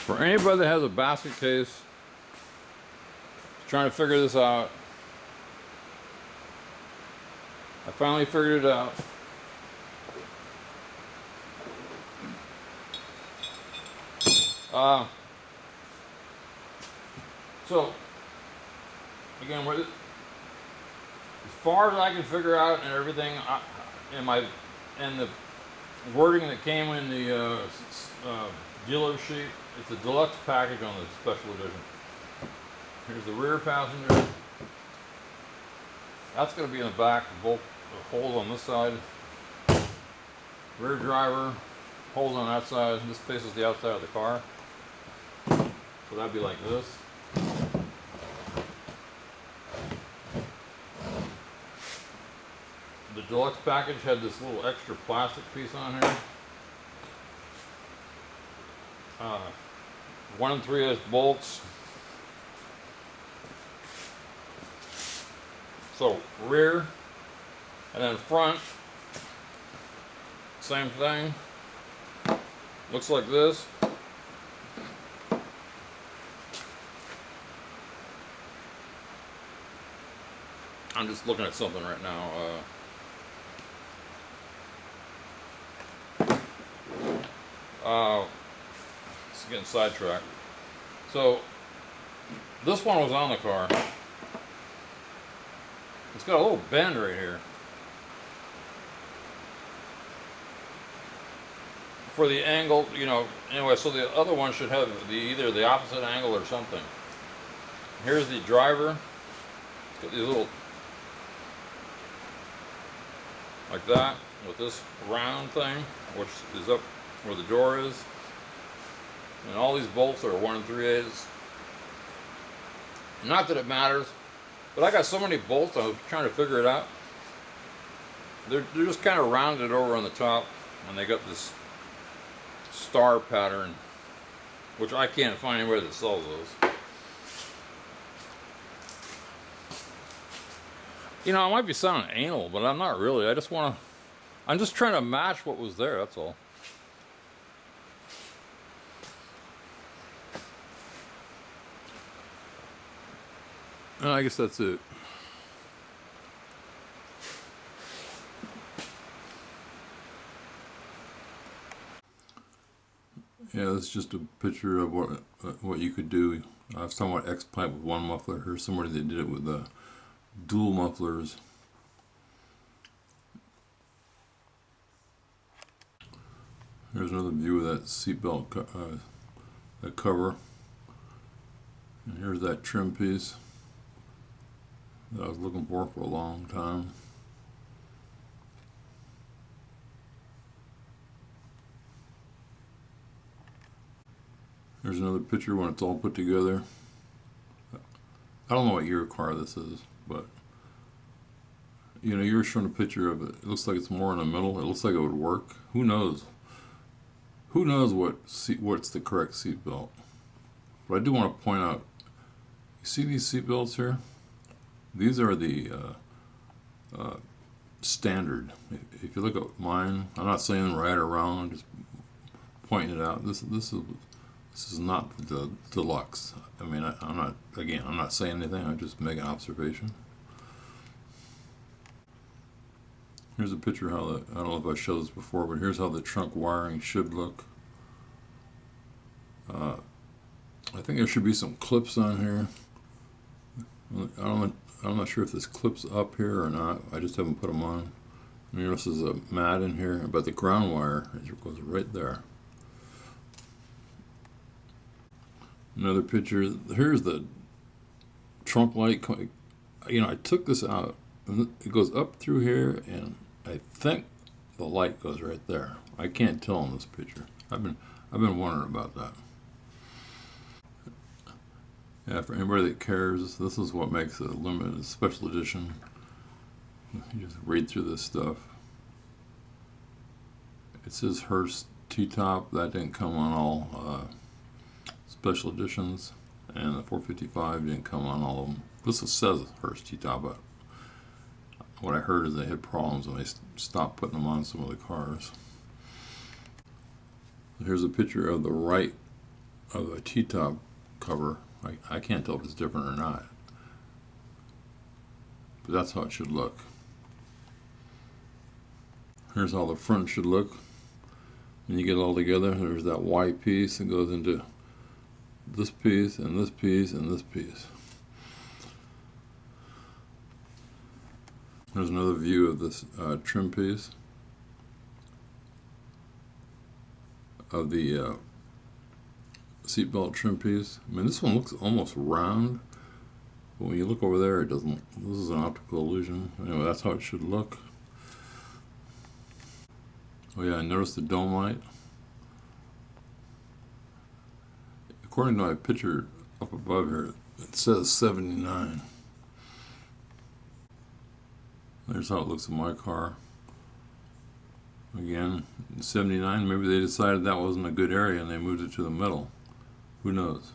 For anybody that has a basket case, trying to figure this out, I finally figured it out. So again, as far as I can figure out and everything, and the wording that came in the dealer sheet, it's a deluxe package on the special edition. Here's the rear passenger. That's going to be in the back, both holes on this side. Rear driver, holes on that side. This faces the outside of the car. So that'd be like this. The deluxe package had this little extra plastic piece on here. 1 3/8 bolts. So rear, and then front, same thing. Looks like this. I'm just looking at something right now. It's getting sidetracked. So this one was on the car. It's got a little bend right here. For the angle, you know, anyway, so the other one should have either the opposite angle or something. Here's the driver. It's got these little, like that, with this round thing, which is up where the door is. And all these bolts are 1 3/8. Not that it matters, but I got so many bolts, I was trying to figure it out. They're just kind of rounded over on the top, and they got this star pattern, which I can't find anywhere that sells those. You know, I might be sounding anal, but I'm not really. I'm just trying to match what was there, that's all. And I guess that's it. Yeah, that's just a picture of what you could do. I was talking about X-pipe with one muffler. Here's somebody that did it with dual mufflers. Here's another view of that seatbelt that cover. And here's that trim piece that I was looking for a long time. Here's another picture when it's all put together. I don't know what year car this is, but you know, you're showing a picture of it. It looks like it's more in the middle. It looks like it would work. Who knows? Who knows what's the correct seatbelt? But I do want to point out, you see these seatbelts here? These are the standard. If you look at mine, I'm not saying right or wrong. I'm just pointing it out. This is not the deluxe. I mean, I'm not saying anything. I'm just making an observation. Here's a picture of how I don't know if I showed this before, but here's how the trunk wiring should look. I think there should be some clips on here. I'm not sure if this clips up here or not. I just haven't put them on. And this is a mat in here, but the ground wire goes right there. Another picture. Here's the trunk light. You know, I took this out, and it goes up through here, and I think the light goes right there. I can't tell in this picture. I've been wondering about that. Yeah, for anybody that cares, this is what makes it a limited special edition. You just read through this stuff. It says Hearst T-top. That didn't come on all special editions, and the 455 didn't come on all of them. This says Hearst T-top, but what I heard is they had problems and they stopped putting them on some of the cars. Here's a picture of the right of a T-top cover. I can't tell if it's different or not, but that's how it should look. Here's how the front should look. When you get it all together, there's that white piece that goes into this piece and this piece and this piece. There's another view of this trim piece of the seatbelt trim piece. I mean, this one looks almost round, but when you look over there, it doesn't. This is an optical illusion. Anyway, that's how it should look. Oh yeah, notice the dome light. According to my picture up above here, it says 79. There's how it looks in my car. Again, 79, maybe they decided that wasn't a good area and they moved it to the middle. Who knows?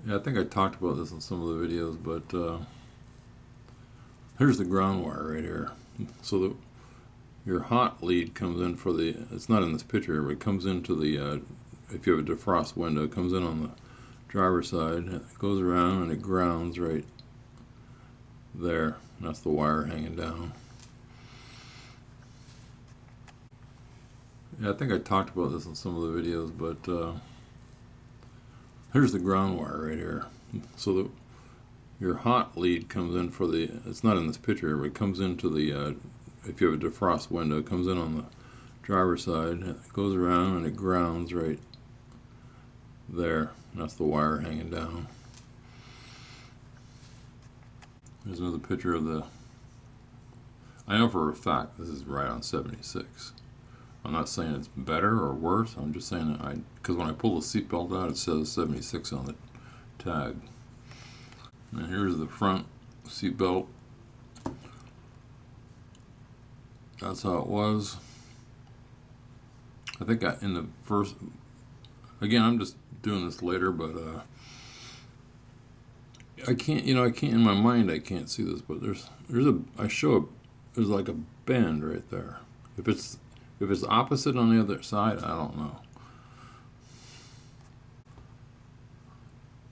Yeah, I think I talked about this in some of the videos, but here's the ground wire right here. So your hot lead comes in for the, it's not in this picture, but it comes into the, if you have a defrost window, it comes in on the driver's side, it goes around and it grounds right there. That's the wire hanging down. Yeah, I think I talked about this in some of the videos, but here's the ground wire right here. So your hot lead comes in for the, it's not in this picture, but it comes into the, if you have a defrost window, it comes in on the driver's side, it goes around and it grounds right there. That's the wire hanging down. There's another picture of the, I know for a fact this is right on 76. I'm not saying it's better or worse, I'm just saying that because when I pull the seatbelt out, it says 76 on the tag. And here's the front seatbelt. That's how it was. I think in the first, again, I'm just doing this later, but I can't, I can't, in my mind, I can't see this, but there's there's like a bend right there. If it's opposite on the other side, I don't know.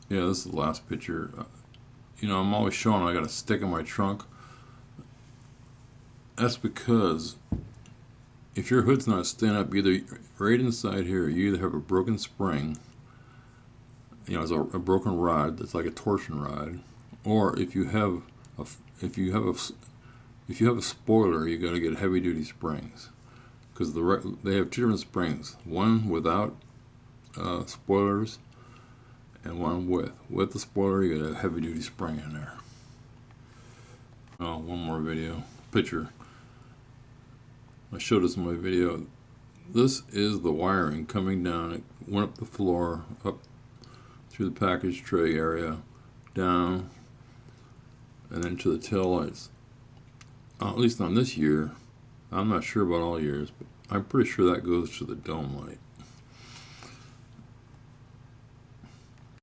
Yeah, this is the last picture. I'm always showing I got a stick in my trunk. That's because if your hood's not staying up, either right inside here, you either have a broken spring, it's a broken rod that's like a torsion rod, or if you have a spoiler, you got to get heavy duty springs, because they have two different springs, one without spoilers and one with the spoiler. You got a heavy duty spring in there. Oh, one more picture. I showed this in my video. This is the wiring coming down. It went up the floor, up through the package tray area, down, and then to the tail lights. At least on this year. I'm not sure about all years, but I'm pretty sure that goes to the dome light.